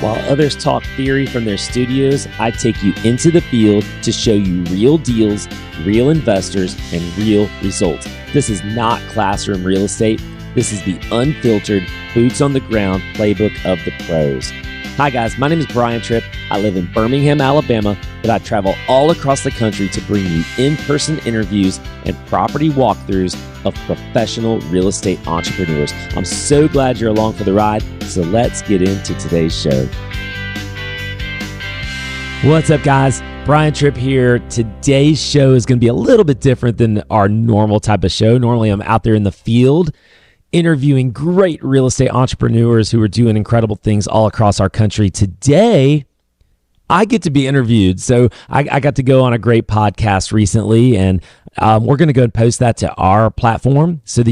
While others talk theory from their studios, I take you into the field to show you real deals, real investors, and real results. This is not classroom real estate. This is the unfiltered, boots on the ground playbook of the pros. Hi guys, my name is Brian Trippe. I live in Birmingham, Alabama, but I travel all across the country to bring you in-person interviews and property walkthroughs of professional real estate entrepreneurs. I'm so glad you're along for the ride, so let's get into today's show. What's up guys? Brian Trippe here. Today's show is going to be a little bit different than our normal type of show. Normally I'm out there in the field interviewing great real estate entrepreneurs who are doing incredible things all across our country. Today, I get to be interviewed. So I got to go on a great podcast recently, and we're going to go and post that to our platform so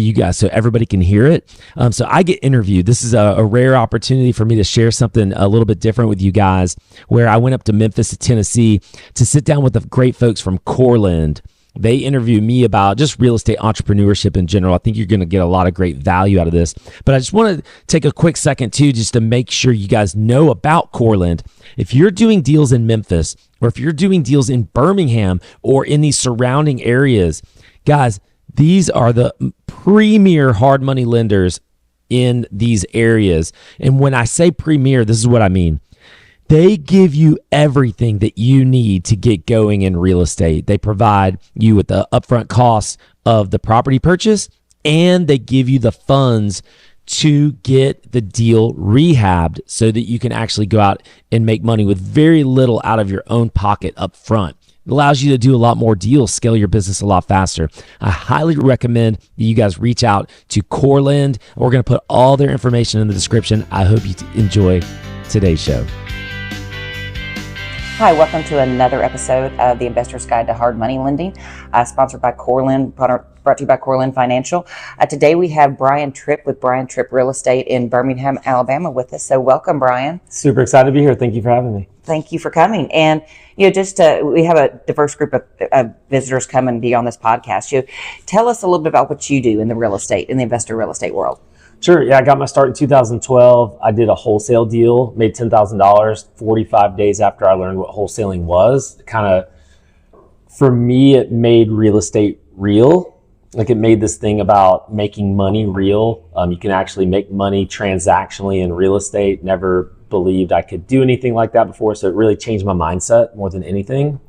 everybody can hear it. So I get interviewed. This is a rare opportunity for me to share something a little bit different with you guys, where I went up to Memphis, Tennessee to sit down with the great folks from Coreland. They interview me about just real estate entrepreneurship in general. I think you're going to get a lot of great value out of this. But I just want to take a quick second too, just to make sure you guys know about Coreland. If you're doing deals in Memphis, or if you're doing deals in Birmingham or in these surrounding areas, guys, these are the premier hard money lenders in these areas. And when I say premier, this is what I mean. They give you everything that you need to get going in real estate. They provide you with the upfront costs of the property purchase, and they give you the funds to get the deal rehabbed so that you can actually go out and make money with very little out of your own pocket up front. It allows you to do a lot more deals, scale your business a lot faster. I highly recommend that you guys reach out to Corelend. We're going to put all their information in the description. I hope you enjoy today's show. Hi, welcome to another episode of the Investor's Guide to Hard Money Lending, sponsored by Coreland, brought to you by Coreland Financial. Today we have Brian Trippe with Brian Trippe Real Estate in Birmingham, Alabama with us. So welcome, Brian. Super excited to be here. Thank you for having me. Thank you for coming. And we have a diverse group of visitors come and be on this podcast. Tell us a little bit about what you do in the real estate, in the investor real estate world. Sure. Yeah, I got my start in 2012. I did a wholesale deal, made $10,000 45 days after I learned what wholesaling was. For me, it made real estate real. Like, it made this thing about making money real. You can actually make money transactionally in real estate. Never believed I could do anything like that before. So it really changed my mindset more than anything.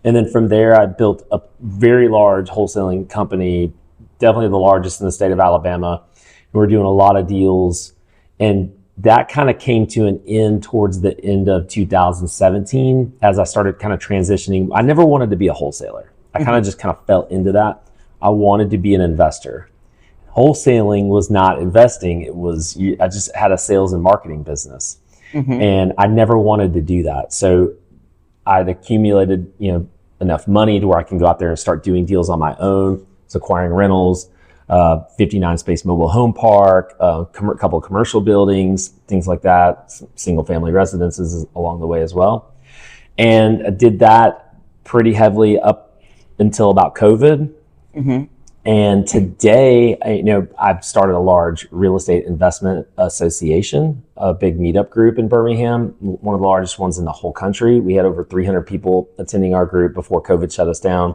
And then from there, I built a very large wholesaling company, definitely the largest in the state of Alabama. We're doing a lot of deals, and that kind of came to an end towards the end of 2017 as I started kind of transitioning. I never wanted to be a wholesaler. I kind of fell into that. I wanted to be an investor. Wholesaling was not investing. I just had a sales and marketing business, and I never wanted to do that. So I'd accumulated, enough money to where I can go out there and start doing deals on my own. So acquiring rentals, 59 space mobile home park, couple of commercial buildings, things like that, single family residences along the way as well. And I did that pretty heavily up until about COVID. And today, I've started a large real estate investment association, a big meetup group in Birmingham, one of the largest ones in the whole country. We had over 300 people attending our group before COVID shut us down.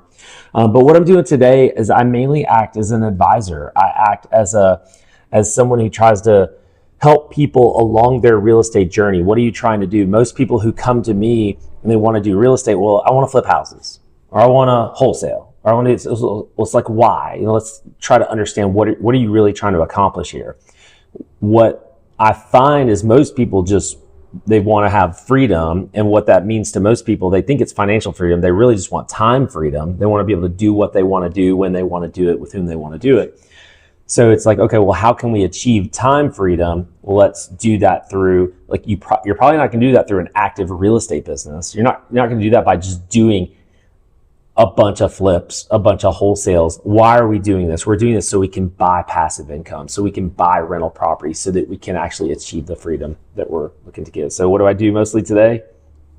But what I'm doing today is I mainly act as an advisor. I act as someone who tries to help people along their real estate journey. What are you trying to do? Most people who come to me and they want to do real estate, well, I want to flip houses, or I want to wholesale. Or it's like, why? Let's try to understand what are you really trying to accomplish here? What I find is most people they want to have freedom. And what that means to most people, they think it's financial freedom. They really just want time freedom. They want to be able to do what they want to do, when they want to do it, with whom they want to do it. So it's like, okay, well, how can we achieve time freedom? Well, let's do that through, you're probably not going to do that through an active real estate business. You're not going to do that by just doing a bunch of flips, a bunch of wholesales. Why are we doing this? We're doing this so we can buy passive income, so we can buy rental property, so that we can actually achieve the freedom that we're looking to give. So what do I do mostly today?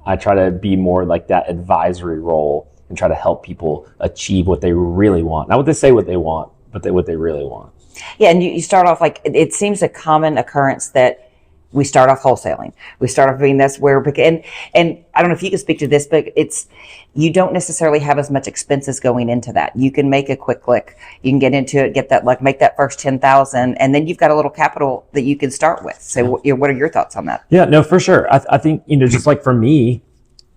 I try to be more like that advisory role and try to help people achieve what they really want. Not what they say what they want, but what they really want. Yeah, and you start off it seems a common occurrence that we start off wholesaling. We start off being that's where, and I don't know if you can speak to this, but you don't necessarily have as much expenses going into that. You can make a quick click. You can get into it, get that, like make that first 10,000, and then you've got a little capital that you can start with. So what are your thoughts on that? Yeah, no, for sure. I think, just like for me,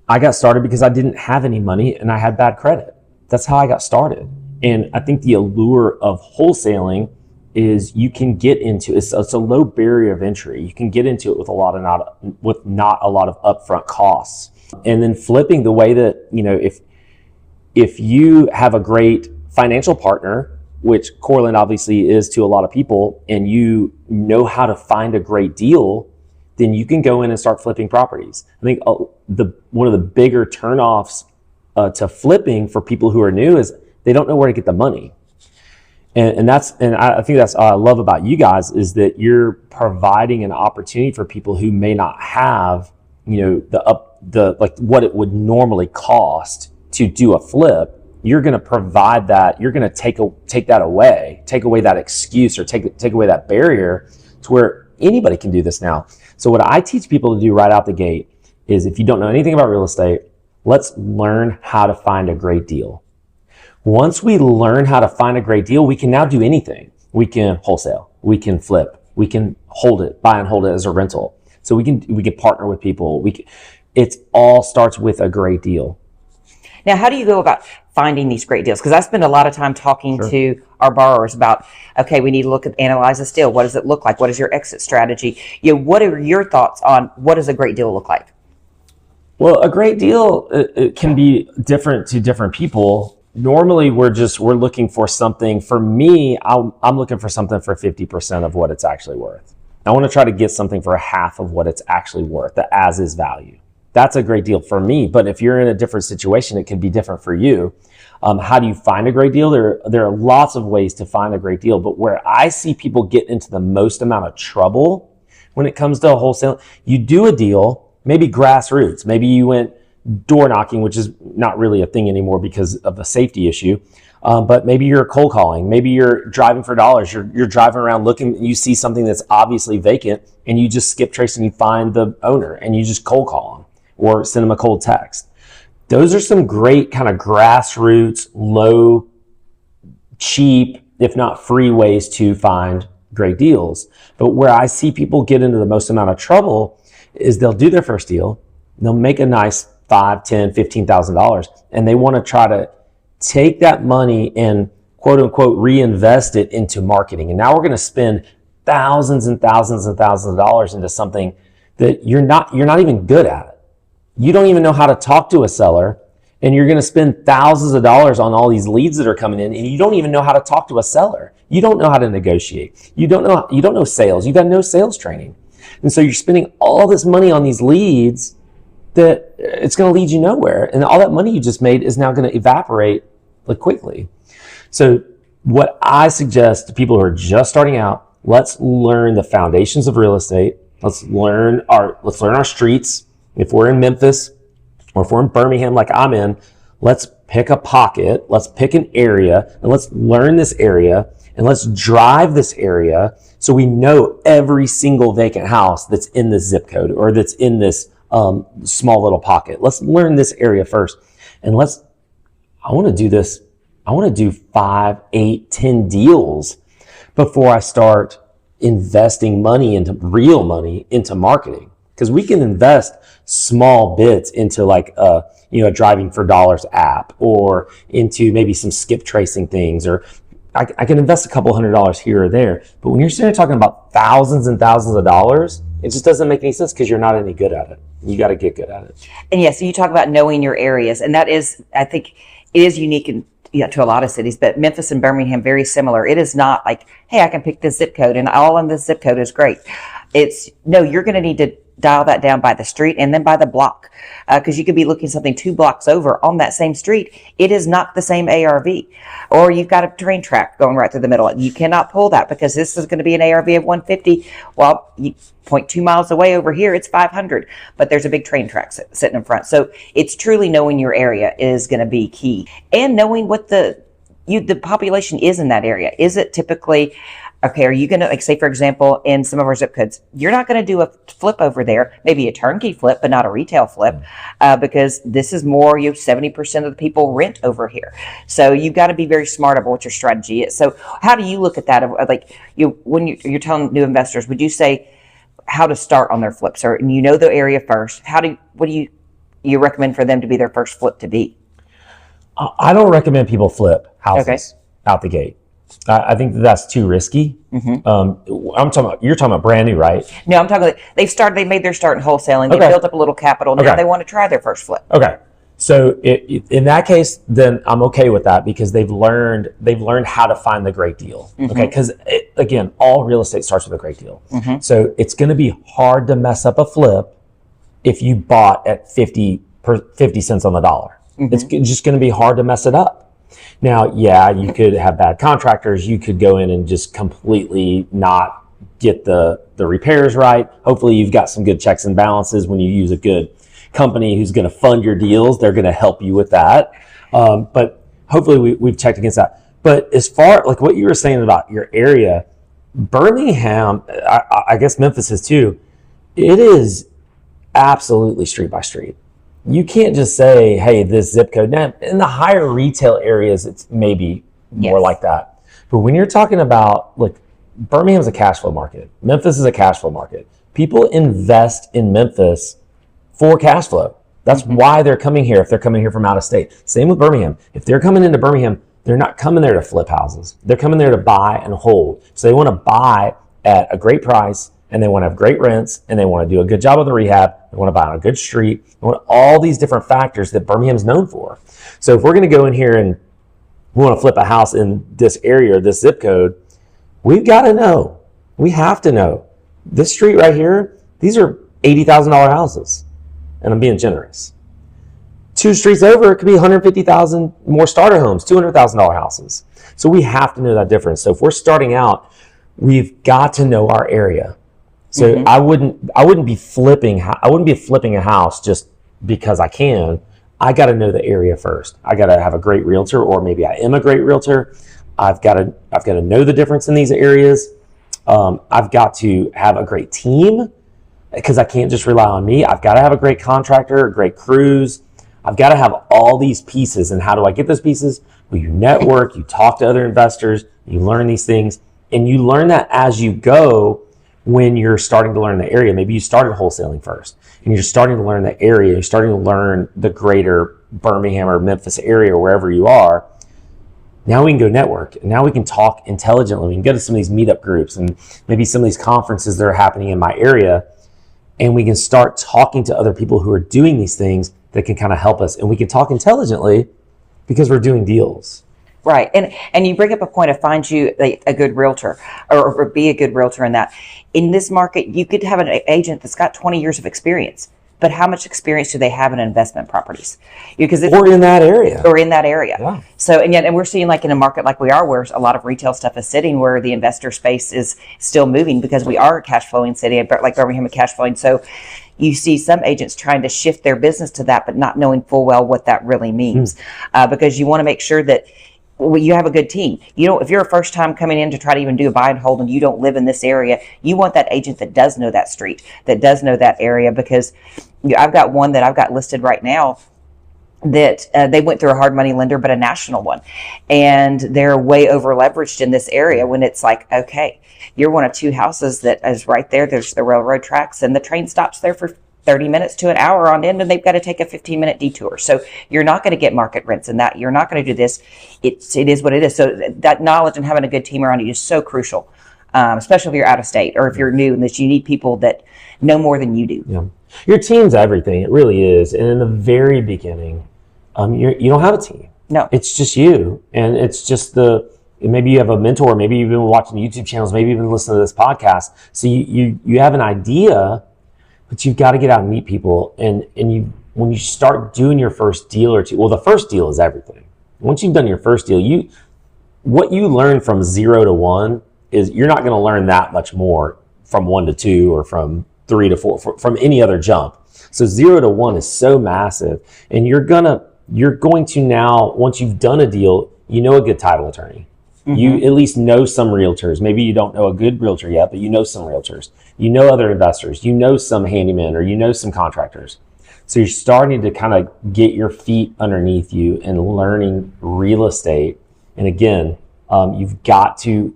I got started because I didn't have any money and I had bad credit. That's how I got started. And I think the allure of wholesaling is you can get into it's a low barrier of entry. You can get into it with not a lot of upfront costs. And then flipping the way that, if you have a great financial partner, which Coreland obviously is to a lot of people, and you know how to find a great deal, then you can go in and start flipping properties. I think one of the bigger turnoffs to flipping for people who are new is they don't know where to get the money. And I think that's what I love about you guys is that you're providing an opportunity for people who may not have, what it would normally cost to do a flip. You're going to provide that. You're going to take that away, take away that excuse or take away that barrier to where anybody can do this now. So what I teach people to do right out the gate is if you don't know anything about real estate, let's learn how to find a great deal. Once we learn how to find a great deal, we can now do anything. We can wholesale, we can flip, we can buy and hold it as a rental. So we can partner with people. It all starts with a great deal. Now, how do you go about finding these great deals? Because I spend a lot of time talking to our borrowers about, okay, we need to analyze this deal. What does it look like? What is your exit strategy? What are your thoughts on what does a great deal look like? Well, a great deal it can be different to different people. Normally, we're looking for something. For me, I'm looking for something for 50% of what it's actually worth. I want to try to get something for half of what it's actually worth, the as is value. That's a great deal for me. But if you're in a different situation, it can be different for you. How do you find a great deal? There are lots of ways to find a great deal. But where I see people get into the most amount of trouble when it comes to wholesale, you do a deal, maybe grassroots. Maybe you went door knocking, which is not really a thing anymore because of the safety issue. But maybe you're cold calling. Maybe you're driving for dollars. You're driving around looking, you see something that's obviously vacant and you just skip trace and you find the owner and you just cold call them or send them a cold text. Those are some great kind of grassroots, low, cheap, if not free ways to find great deals. But where I see people get into the most amount of trouble is they'll do their first deal. They'll make a nice $5,000, $10,000, $15,000, and they want to try to take that money and quote unquote reinvest it into marketing. And now we're going to spend thousands and thousands and thousands of dollars into something that you're not even good at it. You don't even know how to talk to a seller, and you're going to spend thousands of dollars on all these leads that are coming in, and you don't even know how to talk to a seller. You don't know how to negotiate. You don't know sales. You've got no sales training. And so you're spending all this money on these leads that it's going to lead you nowhere. And all that money you just made is now going to evaporate quickly. So what I suggest to people who are just starting out, let's learn the foundations of real estate. Let's learn our streets. If we're in Memphis or if we're in Birmingham like I'm in, let's pick a pocket, let's pick an area, and let's learn this area, and let's drive this area so we know every single vacant house that's in this zip code or that's in this small little pocket. Let's learn this area first. And I want to do this. I want to do 5, 8, 10 deals before I start investing real money into marketing. Because we can invest small bits into a driving for dollars app or into maybe some skip tracing things, or I can invest a couple $100 here or there. But when you're sitting there talking about thousands and thousands of dollars, it just doesn't make any sense because you're not any good at it. You got to get good at it. And yeah, so you talk about knowing your areas, and that is, I think it is unique to a lot of cities, but Memphis and Birmingham, very similar. It is not like, hey, I can pick this zip code and all in this zip code is great. You're going to need to dial that down by the street and then by the block, because you could be looking something 2 blocks over on that same street. It is not the same ARV, or you've got a train track going right through the middle. You cannot pull that because this is going to be an ARV of 150. Well, you point 2 miles away over here, it's 500, but there's a big train track sitting in front. So it's truly knowing your area is going to be key, and knowing what the population is in that area. Is it typically Okay, are you going to, like, say, for example, in some of our zip codes, you're not going to do a flip over there, maybe a turnkey flip, but not a retail flip, because this is more, 70% of the people rent over here. So you've got to be very smart about what your strategy is. So how do you look at that? Like, when you're telling new investors, would you say how to start on their flips, or you know the area first? What do you recommend for them to be their first flip to be? I don't recommend people flip houses out the gate. I think that's too risky. You're talking about brand new, right? No, I'm talking. They made their start in wholesaling. They built up a little capital. Now they want to try their first flip. Okay, so in that case, then I'm okay with that because they've learned how to find the great deal. Okay, because again, all real estate starts with a great deal. So it's going to be hard to mess up a flip if you bought at 50 cents on the dollar. It's just going to be hard to mess it up. Now, yeah, you could have bad contractors. You could go in and just completely not get the repairs right. Hopefully you've got some good checks and balances when you use a good company who's going to fund your deals. They're going to help you with that. But hopefully we've checked against that. But as far like what you were saying about your area, Birmingham, I guess Memphis is too, it is absolutely street by street. You can't just say, hey, this zip code. Now, in the higher retail areas, it's maybe more like that. But when you're talking about, like, Birmingham's a cash flow market. Memphis is a cash flow market. People invest in Memphis for cash flow. That's why they're coming here if they're coming here from out of state. Same with Birmingham. If they're coming into Birmingham, they're not coming there to flip houses. They're coming there to buy and hold. So they want to buy at a great price, and they want to have great rents, and they want to do a good job of the rehab. They want to buy on a good street. They want all these different factors that Birmingham's known for. So if we're going to go in here and we want to flip a house in this area or this zip code, we've got to know. We have to know. This street right here, these are $80,000 houses. And I'm being generous. 2 streets over, it could be $150,000 more starter homes, $200,000 houses. So we have to know that difference. So if we're starting out, we've got to know our area. So I wouldn't be flipping a house just because I can. I got to know the area first. I got to have a great realtor, or maybe I am a great realtor. I've got to know the difference in these areas. I've got to have a great team because I can't just rely on me. I've got to have a great contractor, great crews. I've got to have all these pieces. And how do I get those pieces? Well, you network, you talk to other investors, you learn these things, and you learn that as you go. When you're starting to learn the area, maybe you started wholesaling first and you're starting to learn the area, you're starting to learn the greater Birmingham or Memphis area or wherever you are. Now we can go network, and now we can talk intelligently. We can go to some of these meetup groups and maybe some of these conferences that are happening in my area, and we can start talking to other people who are doing these things that can kind of help us, and we can talk intelligently because we're doing deals. Right. And you bring up a point of find you a good realtor or be a good realtor in that. In this market, you could have an agent that's got 20 years of experience, but how much experience do they have in investment properties? Or in that area. Yeah. So, and we're seeing, like, in a market like we are, where a lot of retail stuff is sitting, where the investor space is still moving because we are a cash flowing city, like Birmingham, a cash flowing. So you see some agents trying to shift their business to that, but not knowing full well what that really means, because you want to make sure that you have a good team. If you're a first time coming in to try to even do a buy and hold and you don't live in this area, you want that agent that does know that street, that does know that area, because I've got one that I've got listed right now that they went through a hard money lender, but a national one. And they're way over leveraged in this area when it's like, okay, you're one of 2 houses that is right there. There's the railroad tracks and the train stops there for 30 minutes to an hour on end, and they've got to take a 15-minute detour. So you're not going to get market rents in that. You're not going to do this. It is what it is. So that knowledge and having a good team around you is so crucial, especially if you're out of state or if you're new, and that you need people that know more than you do. Yeah. Your team's everything. It really is. And in the very beginning, you don't have a team. No. It's just you. And it's just maybe you have a mentor, maybe you've been watching YouTube channels, maybe you've been listening to this podcast. So you have an idea, but you've got to get out and meet people. And when you start doing your first deal or two, well, the first deal is everything. Once you've done your first deal, what you learn from 0 to 1 is you're not going to learn that much more from 1 to 2 or from 3 to 4 from any other jump. So 0 to 1 is so massive, and you're going to now, once you've done a deal, a good title attorney. You at least know some realtors. Maybe you don't know a good realtor yet, but you know some realtors. You know other investors. You know some handymen, or you know some contractors. So you're starting to kind of get your feet underneath you and learning real estate. And again, you've got to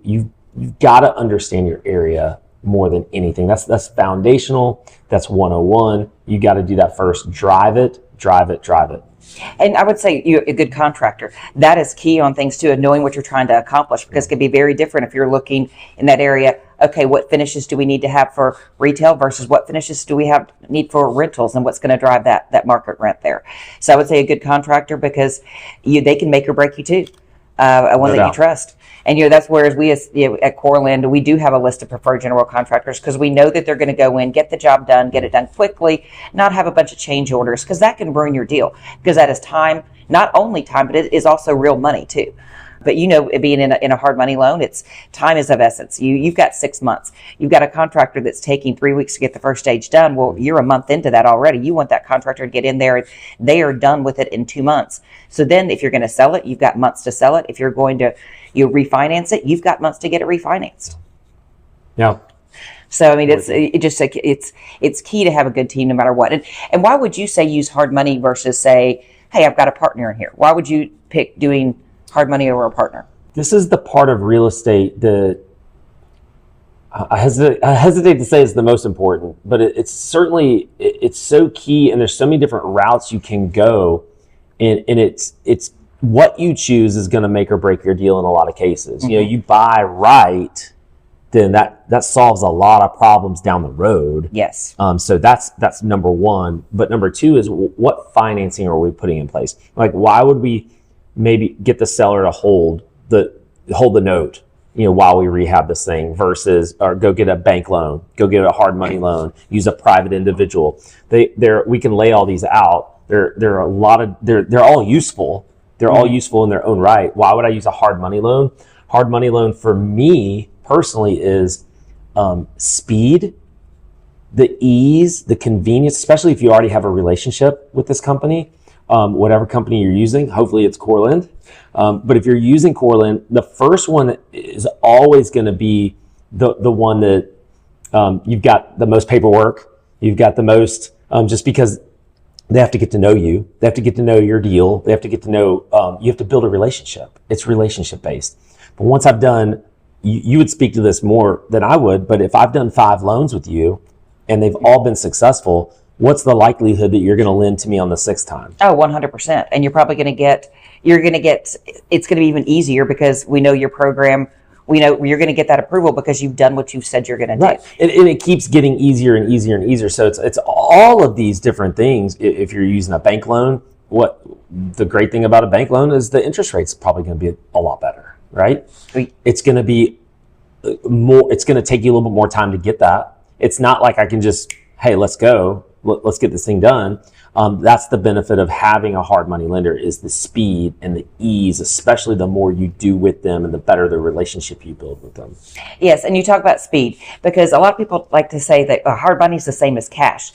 understand your area more than anything. That's foundational. That's 101. You got to do that first. Drive it. And I would say you're a good contractor. That is key on things too, and knowing what you're trying to accomplish, because it can be very different if you're looking in that area. Okay, what finishes do we need to have for retail versus what finishes do we need for rentals, and what's going to drive that market rent there? So I would say a good contractor, because they can make or break you too. One that you trust. And that's whereas we at Corelend, we do have a list of preferred general contractors, because we know that they're going to go in, get the job done, get it done quickly, not have a bunch of change orders, because that can ruin your deal, because that is time, not only time, but it is also real money too. But being in a hard money loan, time is of essence. You've got 6 months. You've got a contractor that's taking 3 weeks to get the first stage done. Well, you're a month into that already. You want that contractor to get in there. They are done with it in 2 months. So then if you're going to sell it, you've got months to sell it. If you're going to refinance it, you've got months to get it refinanced. Yeah. So I mean, it's key to have a good team no matter what. And why would you say use hard money versus say, hey, I've got a partner in here? Why would you pick doing hard money over a partner? This is the part of real estate that I hesitate to say is the most important, but it's certainly so key, and there's so many different routes you can go, and it's what you choose is going to make or break your deal in a lot of cases. You buy right, then that solves a lot of problems down the road. Yes. So that's number one. But number two is, what financing are we putting in place? Like, why would we maybe get the seller to hold the note, while we rehab this thing, versus, or go get a bank loan, go get a hard money loan, use a private individual. We can lay all these out. They're all useful. They're all useful in their own right. Why would I use a hard money loan? Hard money loan for me personally is speed, the ease, the convenience, especially if you already have a relationship with this company. Whatever company you're using, hopefully it's Coreland. But if you're using Coreland, the first one is always going to be the one that you've got the most paperwork, you've got the most, just because they have to get to know you, they have to get to know your deal, they have to get to know, you have to build a relationship. It's relationship based. But once I've done, you would speak to this more than I would, but if I've done 5 loans with you and they've all been successful, what's the likelihood that you're going to lend to me on the 6th time? Oh, 100%. And you're probably going to get, it's going to be even easier, because we know your program. We know you're going to get that approval because you've done what you've said you're going to do. Right. And it keeps getting easier and easier and easier. So it's all of these different things. If you're using a bank loan, what the great thing about a bank loan is the interest rate's probably going to be a lot better, right? It's going to be more, it's going to take you a little bit more time to get that. It's not like I can just, hey, let's go. Let's get this thing done. That's the benefit of having a hard money lender, is the speed and the ease, especially the more you do with them and the better the relationship you build with them. Yes, and you talk about speed, because a lot of people like to say that hard money is the same as cash.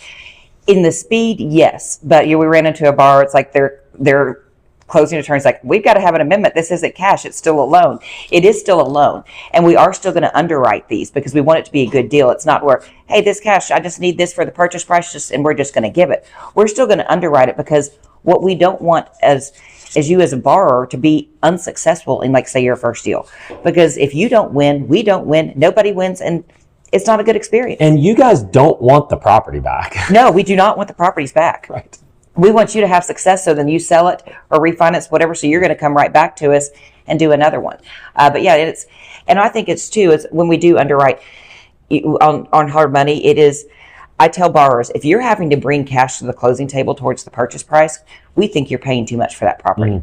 In the speed, yes, but we ran into a bar. It's like they're closing attorneys like, we've got to have an amendment. This isn't cash. It's still a loan. It is still a loan. And we are still going to underwrite these, because we want it to be a good deal. It's not where, hey, this cash, I just need this for the purchase price, and we're just going to give it. We're still going to underwrite it, because what we don't want as you as a borrower to be unsuccessful in, like, say, your first deal. Because if you don't win, we don't win, nobody wins, and it's not a good experience. And you guys don't want the property back. No, we do not want the properties back. Right. We want you to have success, so then you sell it or refinance, whatever. So you're going to come right back to us and do another one. But yeah, and I think it's when we do underwrite on hard money, I tell borrowers, if you're having to bring cash to the closing table towards the purchase price, we think you're paying too much for that property.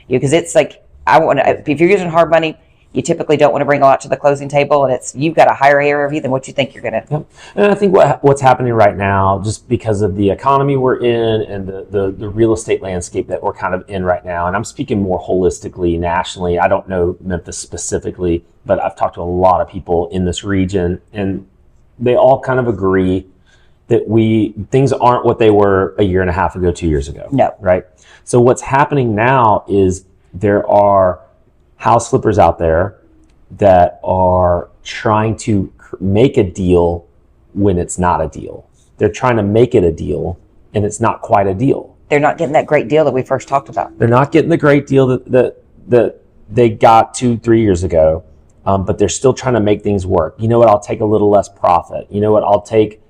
Because it's like, if you're using hard money, you typically don't want to bring a lot to the closing table, and you've got a higher ARV than what you think you're going to. Yep. And I think what's happening right now, just because of the economy we're in and the real estate landscape that we're kind of in right now, and I'm speaking more holistically, nationally. I don't know Memphis specifically, but I've talked to a lot of people in this region, and they all kind of agree that things aren't what they were a year and a half ago, 2 years ago. No. Right? So what's happening now is there are house flippers out there that are trying to make a deal when it's not a deal. They're trying to make it a deal and it's not quite a deal. They're not getting that great deal that we first talked about. They're not getting the great deal that they got 2-3 years ago, but they're still trying to make things work. You know what? I'll take a little less profit. You know what? I'll take,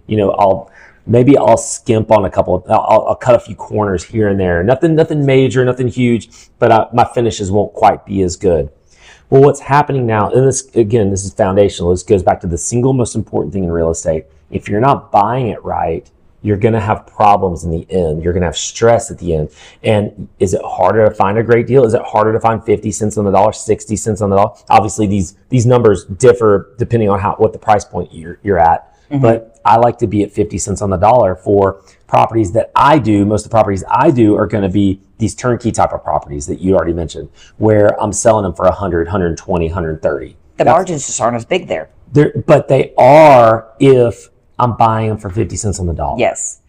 maybe I'll skimp on I'll cut a few corners here and there. Nothing major, nothing huge, but my finishes won't quite be as good. Well, what's happening now, and this is foundational. This goes back to the single most important thing in real estate. If you're not buying it right, you're going to have problems in the end. You're going to have stress at the end. And is it harder to find a great deal? Is it harder to find 50 cents on the dollar, 60 cents on the dollar? Obviously, these numbers differ depending on what the price point you're at. Mm-hmm. But I like to be at 50 cents on the dollar for properties that I do. Most of the properties I do are going to be these turnkey type of properties that you already mentioned, where I'm selling them for 100, 120, 130. The margins just aren't as big there. But they are if I'm buying them for 50 cents on the dollar. Yes.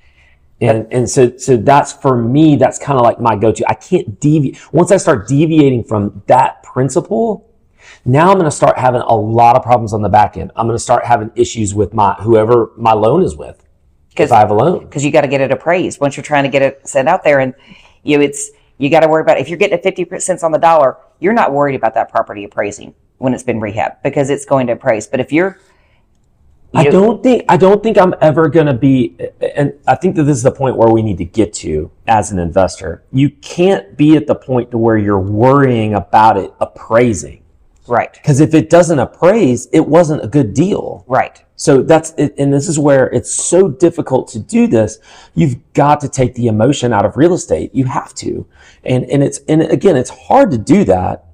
And so that's, for me, that's kind of like my go-to. I can't deviate. Once I start deviating from that principle, now I'm going to start having a lot of problems on the back end. I'm going to start having issues with whoever my loan is with, if I have a loan. Because you got to get it appraised once you're trying to get it sent out there. And you got to worry about, if you're getting at 50 cents on the dollar, you're not worried about that property appraising when it's been rehabbed, because it's going to appraise. But if I don't think I'm ever going to be, and I think that this is the point where we need to get to as an investor. You can't be at the point to where you're worrying about it appraising. Right. Because if it doesn't appraise, it wasn't a good deal. Right. So that's it, and this is where it's so difficult to do this. You've got to take the emotion out of real estate. You have to. And again, it's hard to do that.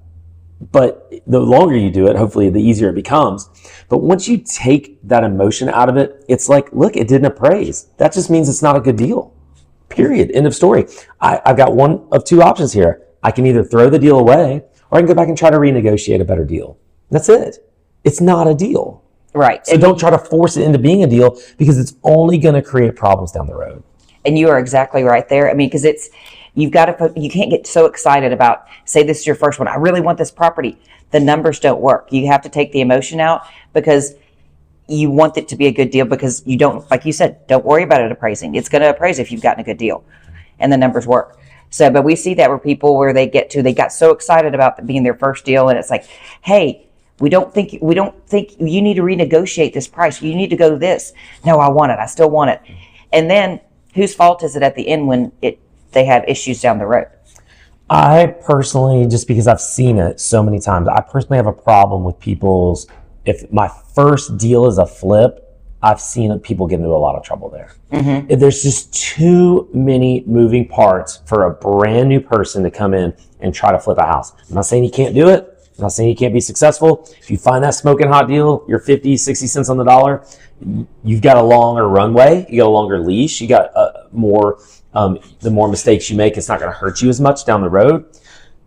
But the longer you do it, hopefully the easier it becomes. But once you take that emotion out of it, it's like, look, it didn't appraise. That just means it's not a good deal. Period. End of story. I've got one of two options here. I can either throw the deal away, or I can go back and try to renegotiate a better deal. That's it. It's not a deal. Right. So don't try to force it into being a deal, because it's only going to create problems down the road. And you are exactly right there. I mean, because you can't get so excited about, say this is your first one, I really want this property. The numbers don't work. You have to take the emotion out, because you want it to be a good deal, because you don't, like you said, don't worry about it appraising. It's going to appraise if you've gotten a good deal and the numbers work. So, but we see that where they got so excited about being their first deal, and it's like, hey, we don't think you need to renegotiate this price. You need to go this. No, I want it. I still want it. And then whose fault is it at the end when they have issues down the road? I personally, just because I've seen it so many times, I personally have a problem with if my first deal is a flip, I've seen people get into a lot of trouble there. Mm-hmm. There's just too many moving parts for a brand new person to come in and try to flip a house. I'm not saying you can't do it. I'm not saying you can't be successful. If you find that smoking hot deal, you're 50, 60 cents on the dollar, you've got a longer runway, you got a longer leash, you got the more mistakes you make, it's not going to hurt you as much down the road.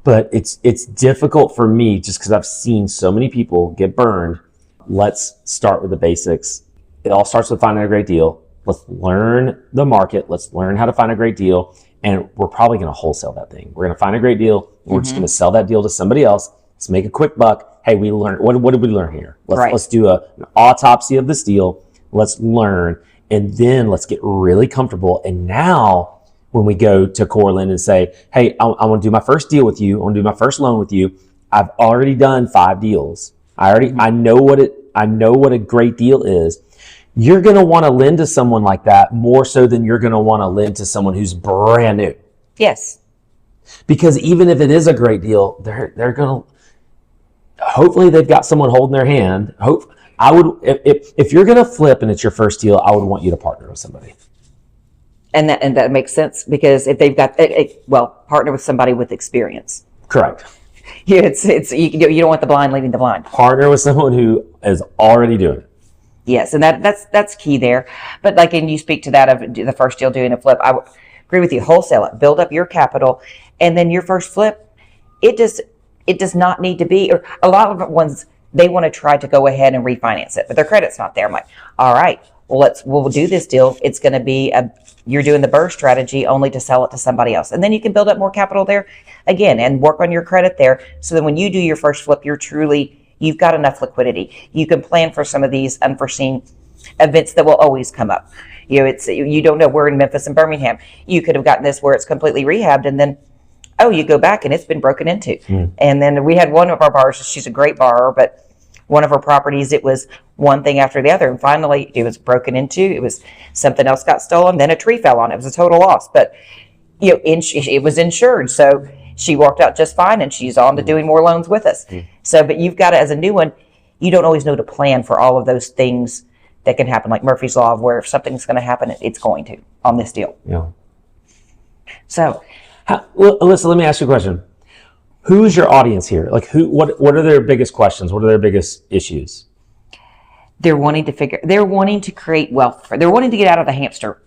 But it's difficult for me, just because I've seen so many people get burned. Let's start with the basics. It all starts with finding a great deal. Let's learn the market. Let's learn how to find a great deal. And we're probably going to wholesale that thing. We're going to find a great deal. We're just going to sell that deal to somebody else. Let's make a quick buck. Hey, we learned. What did we learn here? Let's do an autopsy of this deal. Let's learn. And then let's get really comfortable. And now when we go to Coreland and say, hey, I want to do my first deal with you. I want to do my first loan with you. I've already done 5 deals. I know what a great deal is. You're going to want to lend to someone like that more so than you're going to want to lend to someone who's brand new. Yes. Because even if it is a great deal, they're going to, hopefully they've got someone holding their hand. If you're going to flip and it's your first deal, I would want you to partner with somebody. And that makes sense, because if they've got, partner with somebody with experience. Correct. Yeah, you don't want the blind leading the blind. Partner with someone who is already doing it. Yes, and that's key there. But and you speak to that of the first deal doing a flip. I agree with you. Wholesale it, build up your capital, and then your first flip. It does not need to be. Or a lot of ones, they want to try to go ahead and refinance it, but their credit's not there. I'm like, all right, well, we'll do this deal. It's going to be you're doing the BRRRR strategy only to sell it to somebody else. And then you can build up more capital there again and work on your credit there. So then when you do your first flip, you've got enough liquidity. You can plan for some of these unforeseen events that will always come up. You don't know. We're in Memphis and Birmingham. You could have gotten this where it's completely rehabbed, and then you go back and it's been broken into. And then we had one of our borrowers. She's a great borrower, but one of her properties, it was one thing after the other, and finally it was broken into. It was something else got stolen. Then a tree fell on it. It was a total loss, but it was insured, so she worked out just fine, and she's on to doing more loans with us. So, but you've got to, as a new one, you don't always know to plan for all of those things that can happen, like Murphy's Law, where if something's going to happen, it's going to on this deal. Yeah. So, Alyssa, let me ask you a question. Who's your audience here? Like, what are their biggest questions? What are their biggest issues? They're wanting to create wealth. They're wanting to get out of the hamster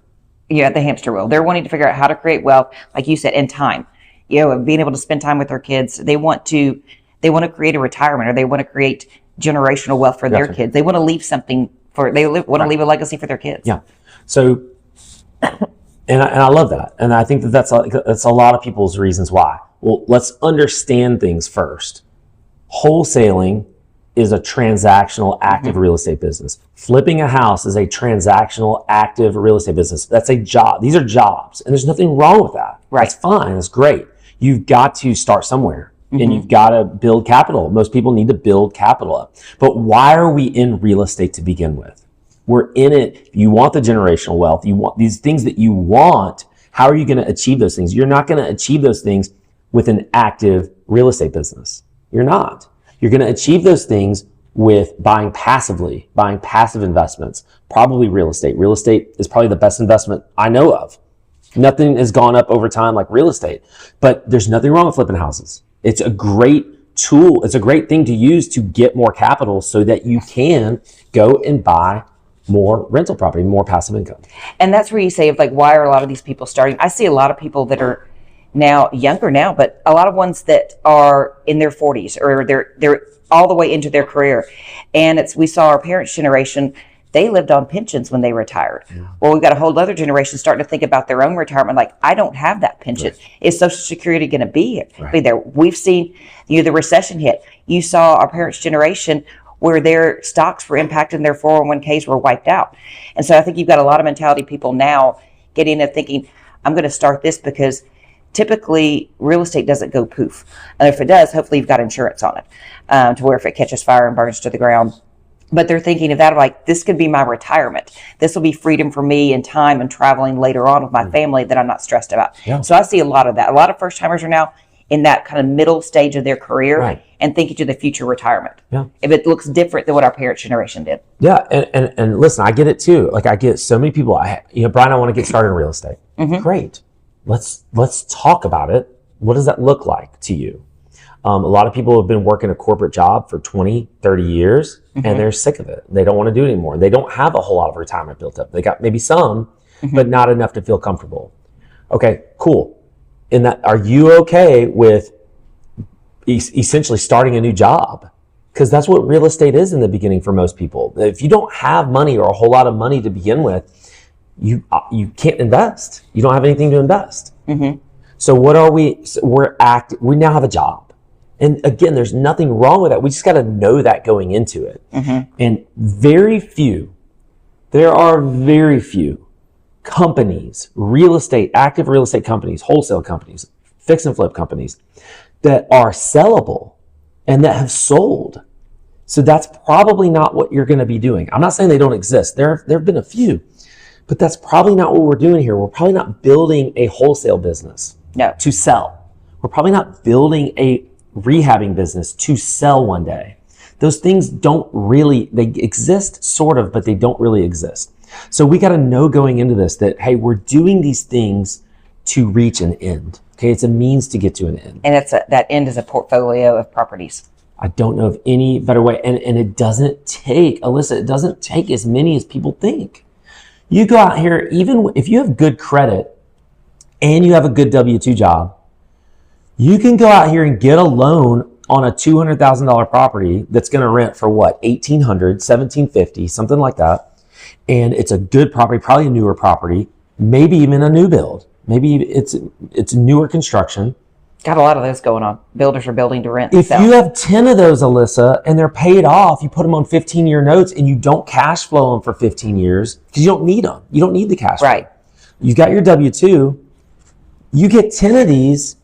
wheel. They're wanting to figure out how to create wealth, like you said, in time. Being able to spend time with their kids. They want to create a retirement, or they want to create generational wealth for their kids. They want to leave something want to leave a legacy for their kids. Yeah. So, and I love that. And I think that's a lot of people's reasons why. Well, let's understand things first. Wholesaling is a transactional, active real estate business. Flipping a house is a transactional, active real estate business. That's a job. These are jobs, and there's nothing wrong with that. Right. That's fine. That's great. You've got to start somewhere, and you've got to build capital. Most people need to build capital up. But why are we in real estate to begin with? We're in it. You want the generational wealth. You want these things that you want. How are you going to achieve those things? You're not going to achieve those things with an active real estate business. You're not. You're going to achieve those things with buying passive investments, probably real estate. Real estate is probably the best investment I know of. Nothing has gone up over time like real estate, but there's nothing wrong with flipping houses. It's a great tool. It's a great thing to use to get more capital so that you can go and buy more rental property, more passive income. And that's where you say, why are a lot of these people starting? I see a lot of people that are younger now, but a lot of ones that are in their 40s, or they're all the way into their career. And we saw our parents' generation, they lived on pensions when they retired. Yeah. Well, we've got a whole other generation starting to think about their own retirement. Like, I don't have that pension. Right. Is Social Security going to be there? We've seen the recession hit. You saw our parents' generation where their stocks were impacted and their 401ks were wiped out. And so I think you've got a lot of mentality people now getting into thinking, I'm going to start this because typically real estate doesn't go poof. And if it does, hopefully you've got insurance on it to where if it catches fire and burns to the ground. But they're thinking of that, this could be my retirement. This will be freedom for me and time and traveling later on with my family that I'm not stressed about. Yeah. So I see a lot of that. A lot of first timers are now in that kind of middle stage of their career and thinking to the future retirement. Yeah. If it looks different than what our parents' generation did. Yeah. And listen, I get it too. I get so many people, Brian, I want to get started in real estate. Great. Let's talk about it. What does that look like to you? A lot of people have been working a corporate job for 20, 30 years, and they're sick of it. They don't want to do it anymore. They don't have a whole lot of retirement built up. They got maybe some, but not enough to feel comfortable. Okay, cool. Are you okay with essentially starting a new job? Because that's what real estate is in the beginning for most people. If you don't have money or a whole lot of money to begin with, you can't invest. You don't have anything to invest. So what are we? We now have a job. And again, there's nothing wrong with that. We just got to know that going into it. And there are very few companies, active real estate companies, wholesale companies, fix and flip companies that are sellable and that have sold. So that's probably not what you're going to be doing. I'm not saying they don't exist. There have been a few, but that's probably not what we're doing here. We're probably not building a wholesale business to sell. We're probably not building a rehabbing business to sell one day. Those things they exist sort of, but they don't really exist. So we got to know going into this that, hey, we're doing these things to reach an end. Okay. It's a means to get to an end. And that end is a portfolio of properties. I don't know of any better way. And it doesn't take, Alyssa, it doesn't take as many as people think. You go out here, even if you have good credit and you have a good W-2 job, you can go out here and get a loan on a $200,000 property that's going to rent for what? $1,800, $1,750, something like that. and it's a good property, probably a newer property, maybe even a new build. Maybe it's newer construction. Got a lot of those going on. Builders are building to rent. If you have 10 of those, Alyssa, and they're paid off, you put them on 15-year notes and you don't cash flow them for 15 years because you don't need them. You don't need the cash flow. Right. You've got your W-2. You get 10 of these,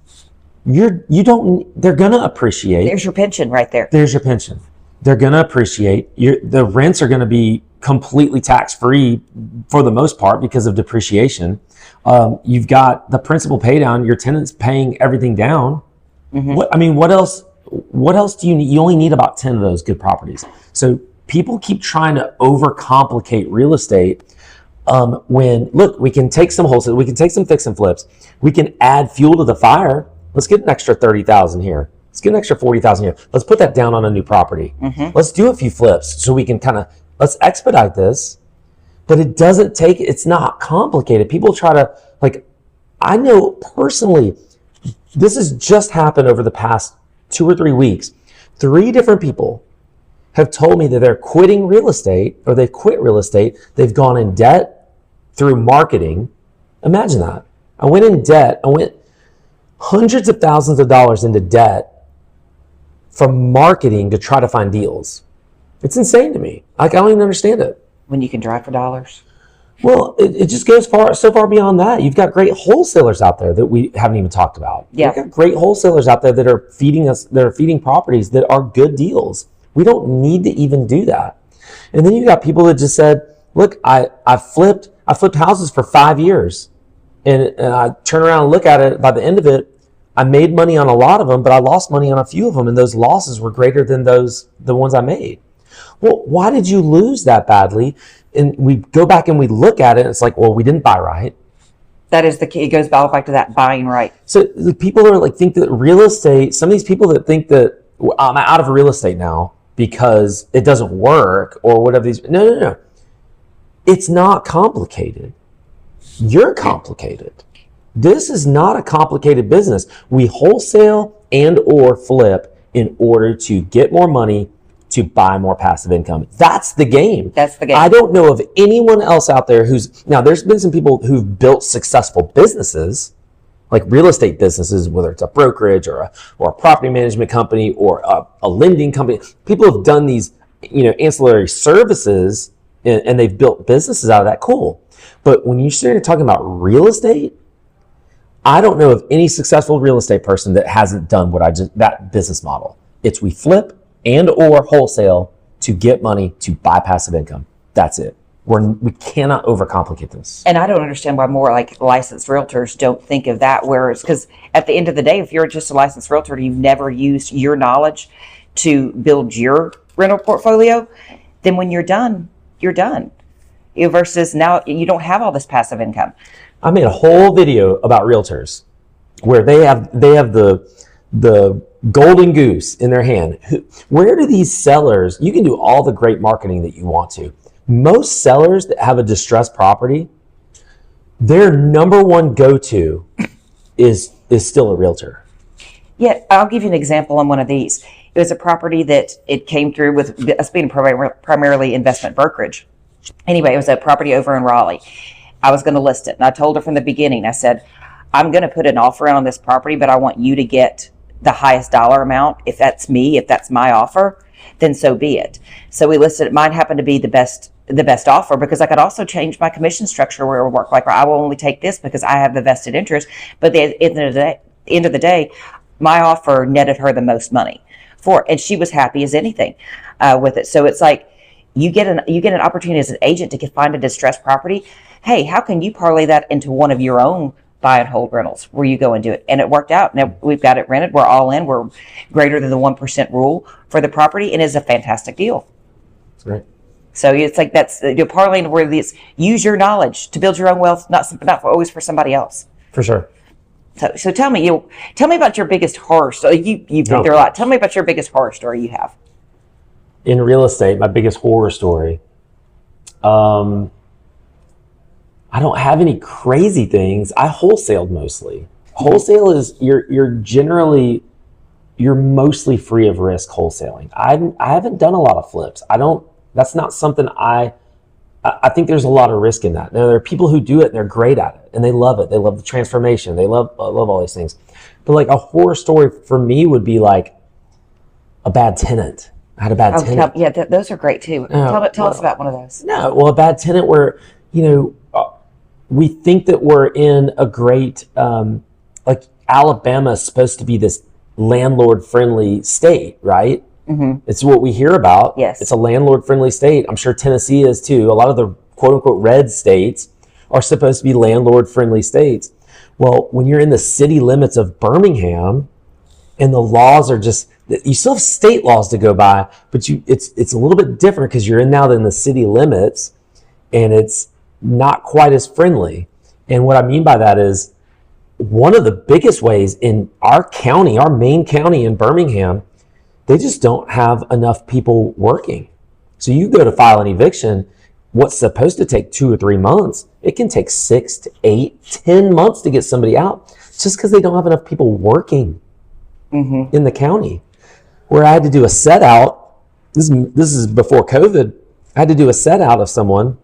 they're going to appreciate. There's your pension right there. There's your pension. They're going to appreciate. The rents are going to be completely tax-free for the most part because of depreciation. You've got the principal pay down. Your tenant's paying everything down. Mm-hmm. What else do you need? You only need about 10 of those good properties. So people keep trying to overcomplicate real estate. We can take some wholesale, we can take some fix and flips, we can add fuel to the fire. Let's get an extra 30,000 here. Let's get an extra 40,000 here. Let's put that down on a new property. Mm-hmm. Let's do a few flips so we can let's expedite this. But it's not complicated. People try to, I know personally, this has just happened over the past 2 or 3 weeks. 3 different people have told me that they're quitting real estate, or they've quit real estate. They've gone in debt through marketing. Imagine that. I went in debt. I went hundreds of thousands of dollars into debt from marketing to try to find deals. It's insane to me. I don't even understand it. When you can drive for dollars. Well, it just goes so far beyond that. You've got great wholesalers out there that we haven't even talked about. Yeah. You've got great wholesalers out there that are feeding properties that are good deals. We don't need to even do that. And then you got people that just said, look, I flipped houses for 5 years. And I turn around and look at it. By the end of it, I made money on a lot of them, but I lost money on a few of them. And those losses were greater than the ones I made. Well, why did you lose that badly? And we go back and we look at it, and it's like, well, we didn't buy right. That is the key. It goes back to that buying right. So the people are think that real estate, some of these people that think that I'm out of real estate now because it doesn't work or whatever no. It's not complicated. You're complicated. This is not a complicated business. We wholesale and or flip in order to get more money to buy more passive income. That's the game. That's the game. I don't know of anyone else out there there's been some people who've built successful businesses, like real estate businesses, whether it's a brokerage or a property management company or a lending company. People have done these, ancillary services and they've built businesses out of that. Cool. But when you start talking about real estate, I don't know of any successful real estate person that hasn't done that business model. It's we flip and or wholesale to get money to buy passive income. That's it. We cannot overcomplicate this. And I don't understand why more licensed realtors don't think of that, because at the end of the day, if you're just a licensed realtor and you've never used your knowledge to build your rental portfolio, then when you're done, you're done. Versus now you don't have all this passive income. I made a whole video about realtors where they have the golden goose in their hand. Where do these sellers, you can do all the great marketing that you want to. Most sellers that have a distressed property, their number one go-to is still a realtor. Yeah, I'll give you an example on one of these. It was a property that it came through with us being primarily investment brokerage. Anyway, it was a property over in Raleigh. I was going to list it. And I told her from the beginning, I said, I'm going to put an offer in on this property, but I want you to get the highest dollar amount. If that's my offer, then so be it. So we listed it. Mine happened to be the best offer because I could also change my commission structure where it would work. I will only take this because I have the vested interest. But at the end of the day, my offer netted her the most money for it. And she was happy as anything with it. So it's like you get an opportunity as an agent to find a distressed property. Hey, how can you parlay that into one of your own buy and hold rentals where you go and do it? And it worked out. Now we've got it rented. We're all in. We're greater than the 1% rule for the property, and it's a fantastic deal. That's great. So it's like you're parlaying where these use your knowledge to build your own wealth, not always for somebody else. For sure. So tell me about your biggest horror story. You've been through a lot. Tell me about your biggest horror story you have. In real estate, my biggest horror story. I don't have any crazy things. I wholesaled mostly. Wholesale is you're mostly free of risk wholesaling. I haven't done a lot of flips. That's not something I I think there's a lot of risk in that. Now, there are people who do it and they're great at it and they love it. They love the transformation. They love all these things. But like a horror story for me would be like a bad tenant. I had a bad tenant. Those are great too. Tell us about one of those. No, well, a bad tenant where, we think that we're in a great, like Alabama is supposed to be this landlord-friendly state, right? Mm-hmm. It's what we hear about. Yes. It's a landlord-friendly state. I'm sure Tennessee is too. A lot of the quote-unquote red states are supposed to be landlord-friendly states. Well, when you're in the city limits of Birmingham and the laws are just, you still have state laws to go by, but it's a little bit different because you're in now in the city limits and it's not quite as friendly. And what I mean by that is one of the biggest ways in our county, our main county in Birmingham, they just don't have enough people working. So you go to file an eviction, what's supposed to take 2 or 3 months, it can take 6 to 8, 10 months to get somebody out just because they don't have enough people working in the county. Where I had to do a set out, this is before COVID, I had to do a set out of someone,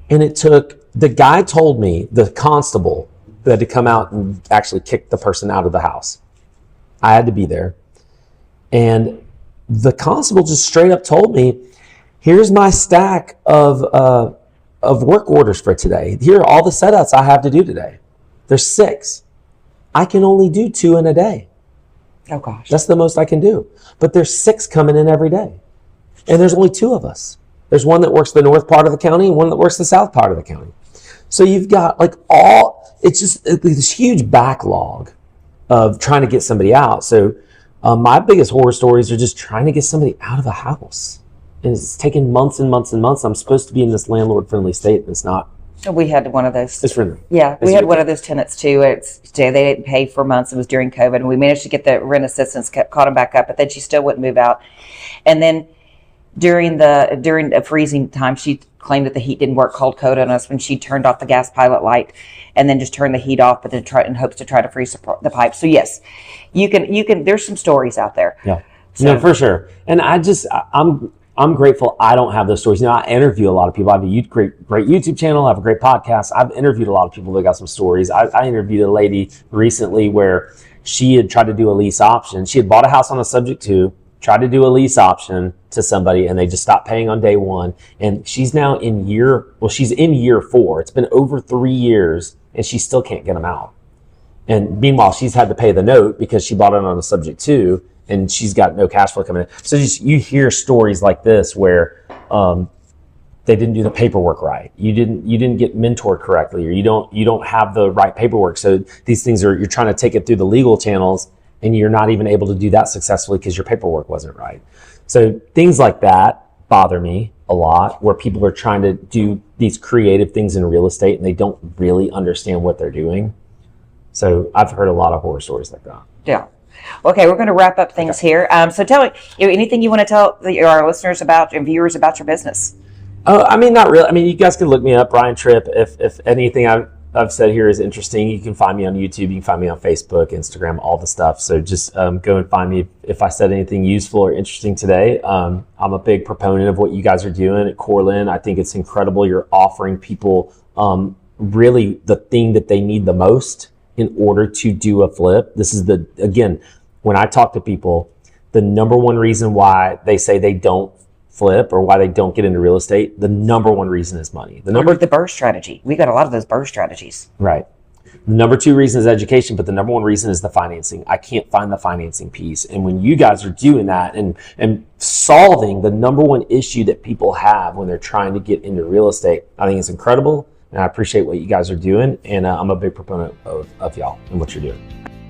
and the guy told me, the constable who had to come out and actually kick the person out of the house. I had to be there. And the constable just straight up told me, here's my stack of work orders for today. Here are all the set outs I have to do today. There's 6. I can only do 2 in a day. Oh gosh. That's the most I can do. But there's 6 coming in every day. And there's only 2 of us. There's one that works the north part of the county and one that works the south part of the county. So you've got it's just this huge backlog of trying to get somebody out. So my biggest horror stories are just trying to get somebody out of a house. And it's taken months and months and months. I'm supposed to be in this landlord-friendly state, and it's not. We had one of those. It's friendly. Yeah, we had one of those tenants too. They didn't pay for months. It was during COVID, and we managed to get the rent assistance, caught them back up, but then she still wouldn't move out. And then during a freezing time, she claimed that the heat didn't work, called code on us when she turned off the gas pilot light, and then just turned the heat off, but then in hopes to try to freeze the pipe. So yes, you can. There's some stories out there. Yeah, no, for sure. And I'm grateful I don't have those stories. I interview a lot of people. I have a great YouTube channel. I have a great podcast. I've interviewed a lot of people that got some stories. I interviewed a lady recently where she had tried to do a lease option. She had bought a house on a subject to, tried to do a lease option to somebody, and they just stopped paying on day 1. And she's now in year 4. It's been over 3 years, and she still can't get them out. And meanwhile, she's had to pay the note because she bought it on a subject to, and she's got no cash flow coming in. So you hear stories like this where they didn't do the paperwork right. You didn't get mentored correctly, or you don't have the right paperwork. So these things you're trying to take it through the legal channels, and you're not even able to do that successfully because your paperwork wasn't right. So things like that bother me a lot, where people are trying to do these creative things in real estate and they don't really understand what they're doing. So I've heard a lot of horror stories like that. Yeah. Okay, we're going to wrap up things here. So tell me, anything you want to tell our listeners about and viewers about your business? Oh, I mean, not really. I mean, you guys can look me up, Brian Trippe. If anything I've said here is interesting, you can find me on YouTube. You can find me on Facebook, Instagram, all the stuff. So just go and find me if I said anything useful or interesting today. I'm a big proponent of what you guys are doing at Corelend. I think it's incredible. You're offering people really the thing that they need the most in order to do a flip. This is again, when I talk to people, the number one reason why they say they don't flip or why they don't get into real estate, the number one reason is money. The BRRRR strategy. We got a lot of those BRRRR strategies. Right. The number 2 reason is education, but the number 1 reason is the financing. I can't find the financing piece. And when you guys are doing that and solving the number 1 issue that people have when they're trying to get into real estate, I think it's incredible. And I appreciate what you guys are doing. And I'm a big proponent of y'all and what you're doing.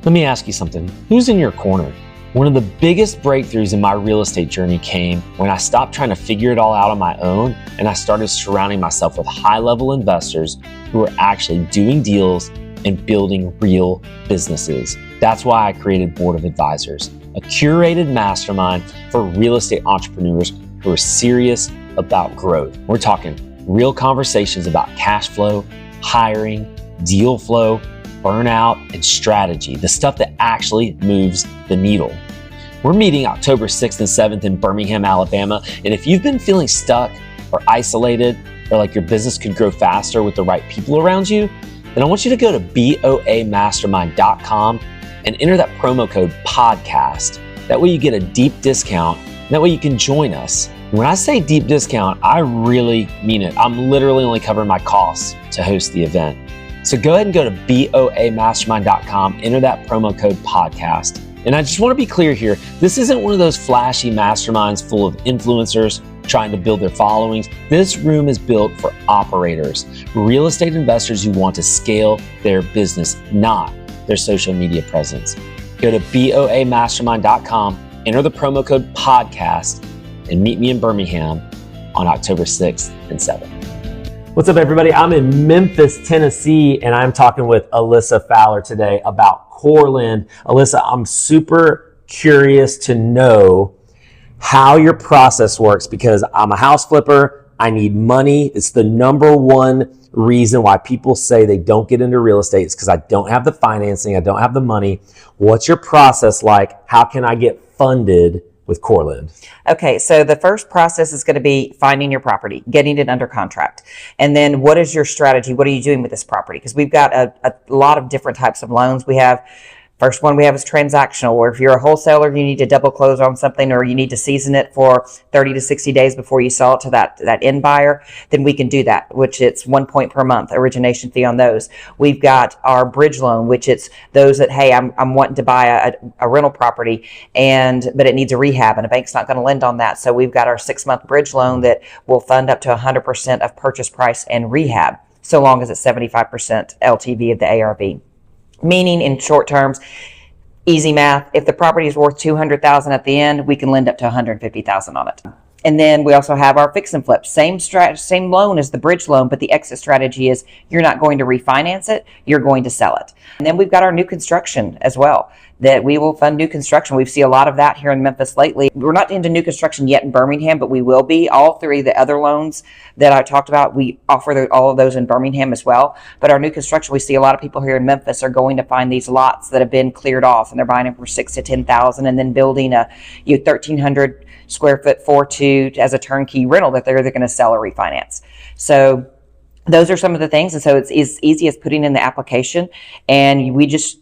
Let me ask you something. Who's in your corner? One of the biggest breakthroughs in my real estate journey came when I stopped trying to figure it all out on my own, and I started surrounding myself with high-level investors who are actually doing deals and building real businesses. That's why I created Board of Advisors, a curated mastermind for real estate entrepreneurs who are serious about growth. We're talking real conversations about cash flow, hiring, deal flow, burnout, and strategy, the stuff that actually moves the needle. We're meeting October 6th and 7th in Birmingham, Alabama, and if you've been feeling stuck, or isolated, or like your business could grow faster with the right people around you, then I want you to go to boamastermind.com and enter that promo code podcast. That way you get a deep discount, and that way you can join us. And when I say deep discount, I really mean it. I'm literally only covering my costs to host the event. So go ahead and go to boamastermind.com, enter that promo code podcast. And I just want to be clear here, this isn't one of those flashy masterminds full of influencers trying to build their followings. This room is built for operators, real estate investors who want to scale their business, not their social media presence. Go to boamastermind.com, enter the promo code podcast, and meet me in Birmingham on October 6th and 7th. What's up, everybody? I'm in Memphis, Tennessee, and I'm talking with Alyssa Fowler today about Coreland. Alyssa, I'm super curious to know how your process works because I'm a house flipper. I need money. It's the number one reason why people say they don't get into real estate is because I don't have the financing. I don't have the money. What's your process like? How can I get funded with Coreland? Okay, so the first process is going to be finding your property, getting it under contract. And then what is your strategy? What are you doing with this property? Because we've got a lot of different types of loans. First one we have is transactional, or if you're a wholesaler, you need to double close on something or you need to season it for 30 to 60 days before you sell it to that end buyer, then we can do that, which it's 1 point per month origination fee on those. We've got our bridge loan, which it's those that, hey, I'm wanting to buy a rental property but it needs a rehab and a bank's not going to lend on that. So we've got our 6-month bridge loan that will fund up to 100% of purchase price and rehab, so long as it's 75% LTV of the ARV. Meaning, in short terms, easy math, if the property is worth $200,000 at the end, we can lend up to $150,000 on it. And then we also have our fix and flip. Same loan as the bridge loan, but the exit strategy is you're not going to refinance it, you're going to sell it. And then we've got our new construction as well, that we will fund new construction. We've seen a lot of that here in Memphis lately. We're not into new construction yet in Birmingham, but we will be. All three of the other loans that I talked about, we offer all of those in Birmingham as well. But our new construction, we see a lot of people here in Memphis are going to find these lots that have been cleared off, and they're buying them for $6,000 to $10,000, and then building a 1,300 square foot 4.2 as a turnkey rental that they're either going to sell or refinance. So those are some of the things. And so it's as easy as putting in the application, and we just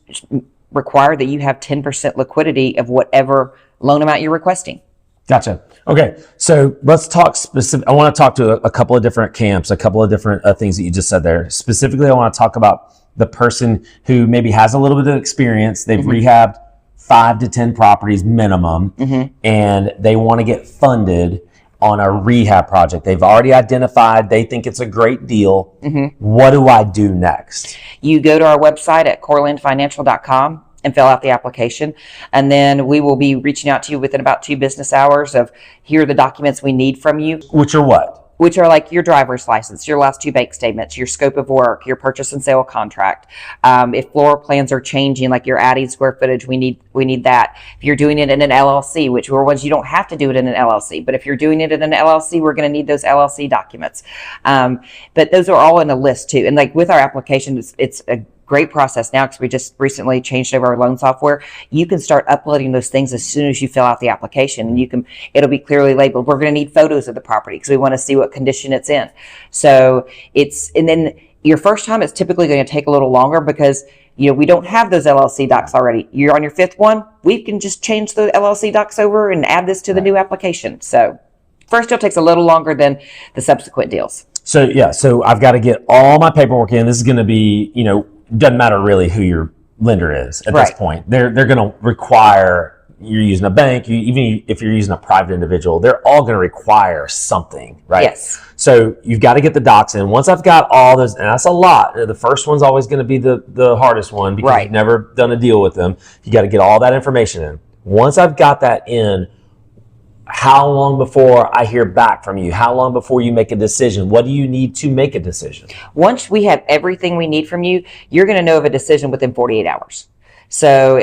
require that you have 10% liquidity of whatever loan amount you're requesting. Gotcha. Okay. So let's talk specific. I want to talk to a couple of different camps, a couple of different things that you just said there. Specifically, I want to talk about the person who maybe has a little bit of experience. They've rehabbed 5 to 10 properties minimum, and they want to get funded on a rehab project. They've already identified, they think it's a great deal. What do I do next? You go to our website at corelendfinancial.com and fill out the application. And then we will be reaching out to you within about 2 business hours of here are the documents we need from you. Which are what? Which are like your driver's license, your last 2 bank statements, your scope of work, your purchase and sale contract. If floor plans are changing, like you're adding square footage, we need that. If you're doing it in an LLC, which are ones you don't have to do it in an LLC, but if you're doing it in an LLC, we're going to need those LLC documents. But those are all in a list too. And like with our application, it's a great process now because we just recently changed over our loan software. You can start uploading those things as soon as you fill out the application, and it'll be clearly labeled. We're going to need photos of the property because we want to see what condition it's in. So and then your first time, it's typically going to take a little longer because we don't have those LLC docs already. You're on your 5th one. We can just change the LLC docs over and add this to the new application. So first deal takes a little longer than the subsequent deals. So I've got to get all my paperwork in. This is going to be, doesn't matter really who your lender is at this point. They're going to require, you're using a bank, even if you're using a private individual, they're all going to require something, right? Yes. So you've got to get the docs in. Once I've got all those, and that's a lot. The first one's always going to be the hardest one because you've never done a deal with them. You got to get all that information in. Once I've got that in, how long before I hear back from you? How long before you make a decision? What do you need to make a decision? Once we have everything we need from you, you're going to know of a decision within 48 hours. So,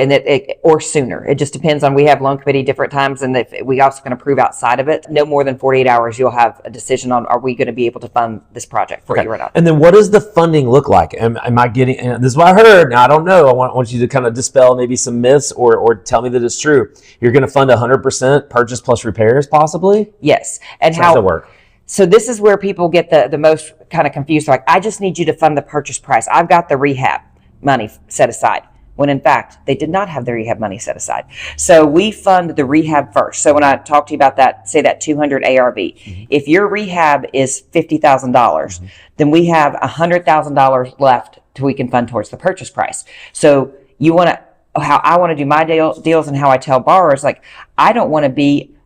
or sooner. It just depends on, we have loan committee different times, and if we also can approve outside of it. No more than 48 hours, you'll have a decision on, are we going to be able to fund this project for you or not? And then what does the funding look like? Am I getting, and this is what I heard, now I don't know, I want you to kind of dispel maybe some myths or tell me that it's true. You're going to fund 100% purchase plus repairs possibly? Yes. And how does that work? So this is where people get the most kind of confused. Like, I just need you to fund the purchase price. I've got the rehab money set aside. When in fact, they did not have the rehab money set aside. So we fund the rehab first. So when I talk to you about that, say that 200 ARV, if your rehab is $50,000, then we have $100,000 left till we can fund towards the purchase price. So you want to, how I want to do my deals and how I tell borrowers, like,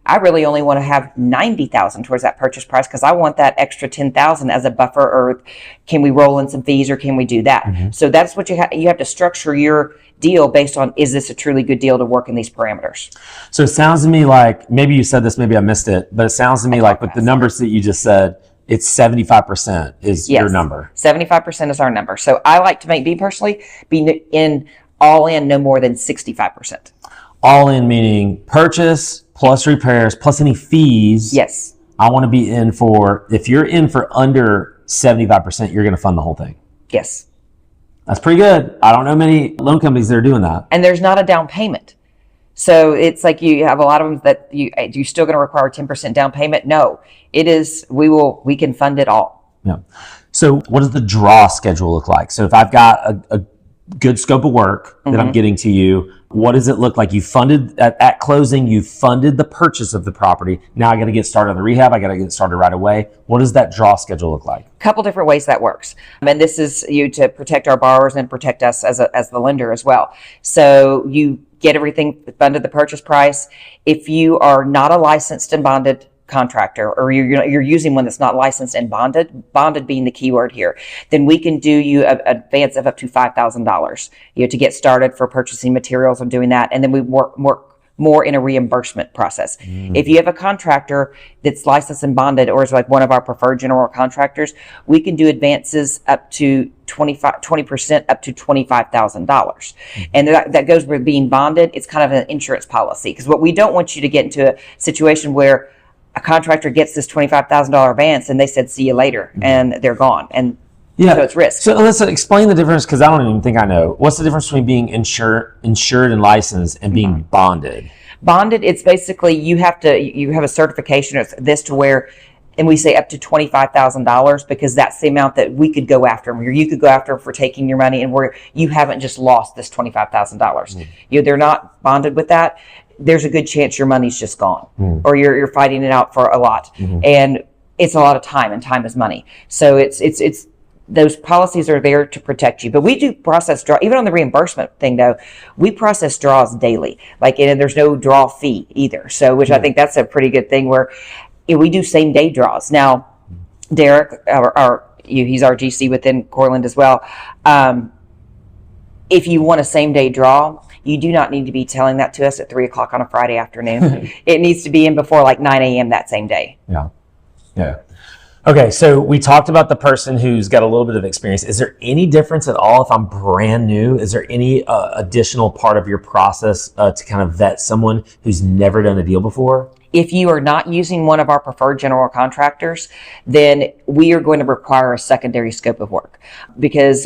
I really only want to have $90,000 towards that purchase price because I want that extra $10,000 as a buffer, or can we roll in some fees, or can we do that? So that's what you have to structure your deal based on, is this a truly good deal to work in these parameters? So it sounds to me like, maybe you said this, maybe I missed it, but it sounds to me like with the numbers that you just said, it's 75% is your number. 75% is our number. So I like to be all in no more than 65%. All in meaning purchase plus repairs plus any fees. Yes. I want to be in for, if you're in for under 75%, you're going to fund the whole thing. Yes. That's pretty good. I don't know many loan companies that are doing that. And there's not a down payment. So it's like you have a lot of them that you're still going to require 10% down payment. No, it is, we can fund it all. Yeah. So what does the draw schedule look like? So if I've got a good scope of work that I'm getting to you, what does it look like? You funded at closing, you funded the purchase of the property. Now I got to get started on the rehab. I got to get started right away. What does that draw schedule look like? A couple different ways that works. And this is to protect our borrowers and protect us as the lender as well. So you get everything funded, the purchase price. If you are not a licensed and bonded contractor, or you're using one that's not licensed and bonded being the key word here, then we can do you an advance of up to $5,000, to get started for purchasing materials and doing that. And then we work more in a reimbursement process. If you have a contractor that's licensed and bonded, or is like one of our preferred general contractors, we can do advances up to 20% up to $25,000. And that goes with being bonded. It's kind of an insurance policy, because what we don't want you to get into a situation where a contractor gets this $25,000 advance and they said, see you later, and they're gone. And so it's risk. So let's explain the difference, because I don't even think I know. What's the difference between being insured and licensed and being bonded? Bonded, it's basically you have a certification of this to where, and we say up to $25,000, because that's the amount that we could go after them, or you could go after them for taking your money, and where you haven't just lost this $25,000. They're not bonded with that. There's a good chance your money's just gone, or you're fighting it out for a lot, and it's a lot of time, and time is money. So it's those policies are there to protect you. But we do process draw, even on the reimbursement thing though, we process draws daily, and there's no draw fee either. So, which I think that's a pretty good thing, where we do same day draws. Now, Derek, he's our GC within Coreland as well. If you want a same day draw, you do not need to be telling that to us at 3:00 on a Friday afternoon. It needs to be in before like 9 a.m. that same day. Yeah. Okay, so we talked about the person who's got a little bit of experience. Is there any difference at all if I'm brand new? Is there any additional part of your process to kind of vet someone who's never done a deal before? If you are not using one of our preferred general contractors, then we are going to require a secondary scope of work, because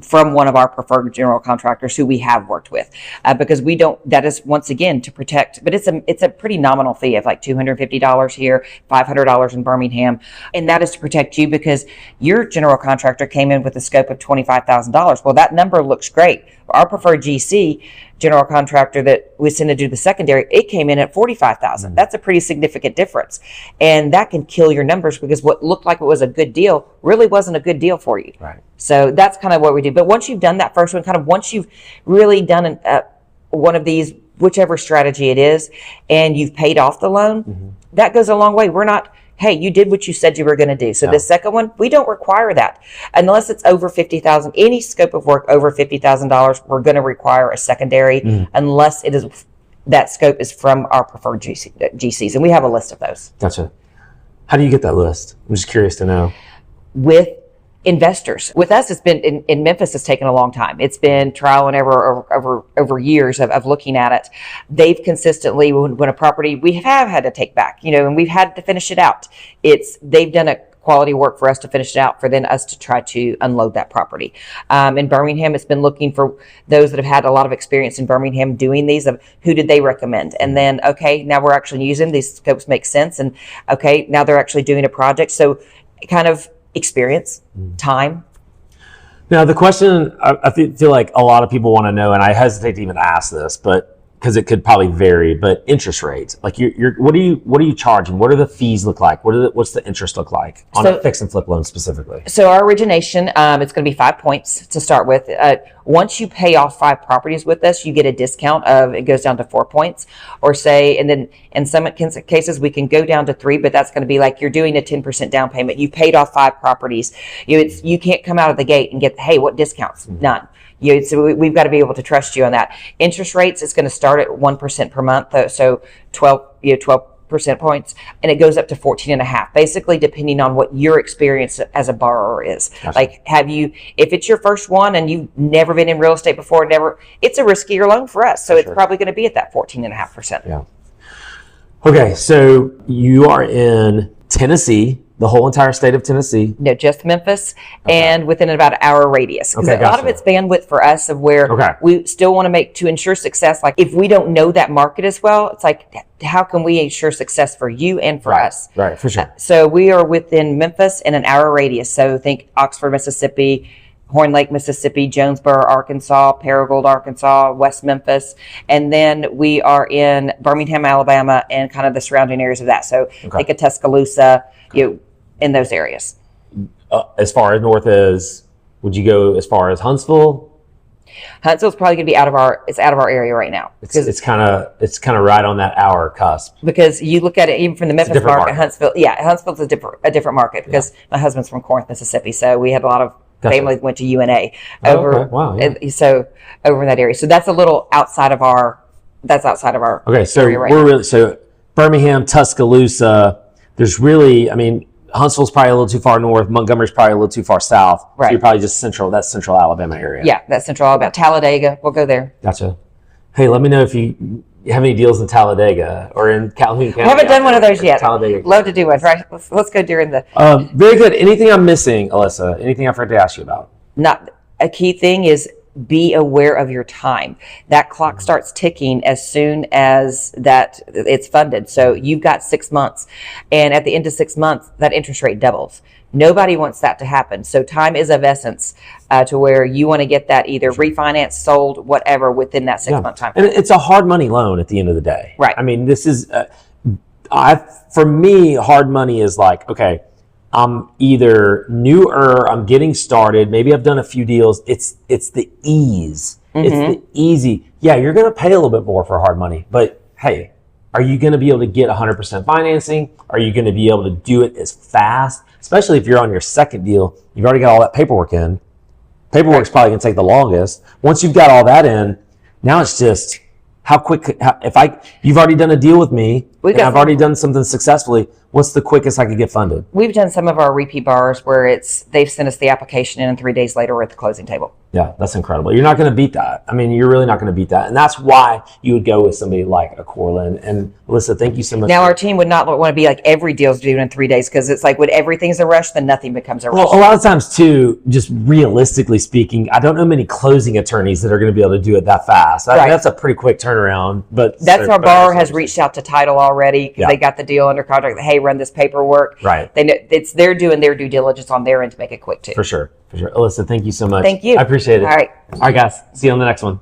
from one of our preferred general contractors who we have worked with, because that is once again to protect, but it's a pretty nominal fee of like $250 here, $500 in Birmingham. And that is to protect you, because your general contractor came in with a scope of $25,000. Well, that number looks great. Our preferred GC general contractor that we sent to do the secondary, it came in at $45,000. That's a pretty significant difference. And that can kill your numbers, because what looked like it was a good deal really wasn't a good deal for you. Right. So that's kind of what we do. But once you've done that first one, once you've really done one of these, whichever strategy it is, and you've paid off the loan, that goes a long way. We're not, hey, you did what you said you were going to do. So the second one, we don't require that unless it's over $50,000. Any scope of work over $50,000, we're going to require a secondary, unless it is that scope is from our preferred GCs, and we have a list of those. Gotcha. How do you get that list? I'm just curious to know. With investors. With us, it's been in Memphis, it's taken a long time. It's been trial and error over years of looking at it. They've consistently, when a property we have had to take back, and we've had to finish it out, they've done quality work for us to finish it out, for then us to try to unload that property. In Birmingham, it's been looking for those that have had a lot of experience in Birmingham doing these, of who did they recommend. And then, okay, now we're actually using these scopes, make sense. And okay, now they're actually doing a project. So kind of experience, time. Now, the question I feel like a lot of people want to know, and I hesitate to even ask this, but because it could probably vary, but interest rates, like what are you charging? What do the fees look like? What's the interest look like on a fix and flip loan specifically? So our origination, it's going to be 5 points to start with. Once you pay off 5 properties with us, you get a discount of, it goes down to 4 points, or say, and then in some cases we can go down to 3, but that's going to be like you're doing a 10% down payment. You paid off 5 properties. You can't come out of the gate and get, hey, what discounts? None. So we've got to be able to trust you on that. Interest rates, it's going to start at 1% per month, so 12% points, and it goes up to 14.5%, basically depending on what your experience as a borrower is. Gotcha. Like, if it's your first one and you've never been in real estate before, it's a riskier loan for us, so it's probably going to be at that 14.5%. Yeah. Okay, so you are in Tennessee, the whole entire state of Tennessee? No, just Memphis, and within about an hour radius. Because a lot of it's bandwidth for us, of where we still want to ensure success. Like, if we don't know that market as well, it's like, how can we ensure success for you and for us? Right, for sure. So we are within Memphis in an hour radius. So think Oxford, Mississippi, Horn Lake, Mississippi, Jonesboro, Arkansas, Paragould, Arkansas, West Memphis, and then we are in Birmingham, Alabama, and kind of the surrounding areas of that. So think of Tuscaloosa, in those areas. As far as north as, would you go as far as Huntsville? Huntsville's probably going to be out of our area right now. It's kind of right on that hour cusp. Because you look at it even from the Memphis market, Huntsville's a different market, because my husband's from Corinth, Mississippi, so we had a lot of family that went to UNA over. Wow, yeah. So over in that area. So that's a little outside of our. That's outside of our. Okay, so area right we're now. really Birmingham, Tuscaloosa. There's really, Huntsville's probably a little too far north. Montgomery's probably a little too far south. Right. So you're probably just central. That's central Alabama area. Yeah, that's central Alabama. Talladega. We'll go there. Gotcha. Hey, let me know if you have any deals in Talladega or in Calhoun County. We haven't done one of those yet. Talladega. Love to do one. Right. Let's go during the. Very good. Anything I'm missing, Alyssa? Anything I forgot to ask you about? Not a key thing is be aware of your time. That clock starts ticking as soon as that it's funded. So you've got 6 months, and at the end of 6 months, that interest rate doubles. Nobody wants that to happen. So time is of essence, to where you want to get that either refinanced, sold, whatever, within that 6 month time. And it's a hard money loan at the end of the day. Right. This is, for me, hard money is like, okay, I'm either newer, I'm getting started, maybe I've done a few deals. It's the ease. It's the easy. Yeah, you're going to pay a little bit more for hard money, but hey, are you going to be able to get 100% financing? Are you going to be able to do it as fast? Especially if you're on your second deal, you've already got all that paperwork in. Paperwork's probably going to take the longest. Once you've got all that in, now it's just how quick, you've already done a deal with me, and I've already done something successfully. What's the quickest I could get funded? We've done some of our repeat borrowers where they've sent us the application in, and 3 days later we're at the closing table. Yeah, that's incredible. You're not going to beat that. You're really not going to beat that. And that's why you would go with somebody like a Coreland. And Alyssa, thank you so much. Now, our team would not want to be like every deal's due in 3 days, because it's like when everything's a rush, then nothing becomes a rush. Well, a lot of times too, just realistically speaking, I don't know many closing attorneys that are going to be able to do it that fast. That's a pretty quick turnaround. But that's our borrower has reached out to title already, because they got the deal under contract. Hey, run this paperwork. Right. They know they're doing their due diligence on their end to make it quick too. For sure. Alyssa, thank you so much. Thank you. I appreciate it. All right, guys. See you on the next one.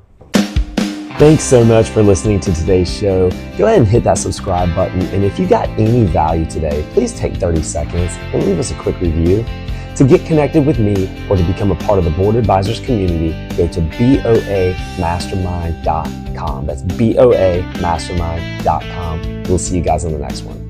Thanks so much for listening to today's show. Go ahead and hit that subscribe button. And if you got any value today, please take 30 seconds and leave us a quick review. To get connected with me or to become a part of the Board Advisors community, go to boamastermind.com. That's boamastermind.com. We'll see you guys on the next one.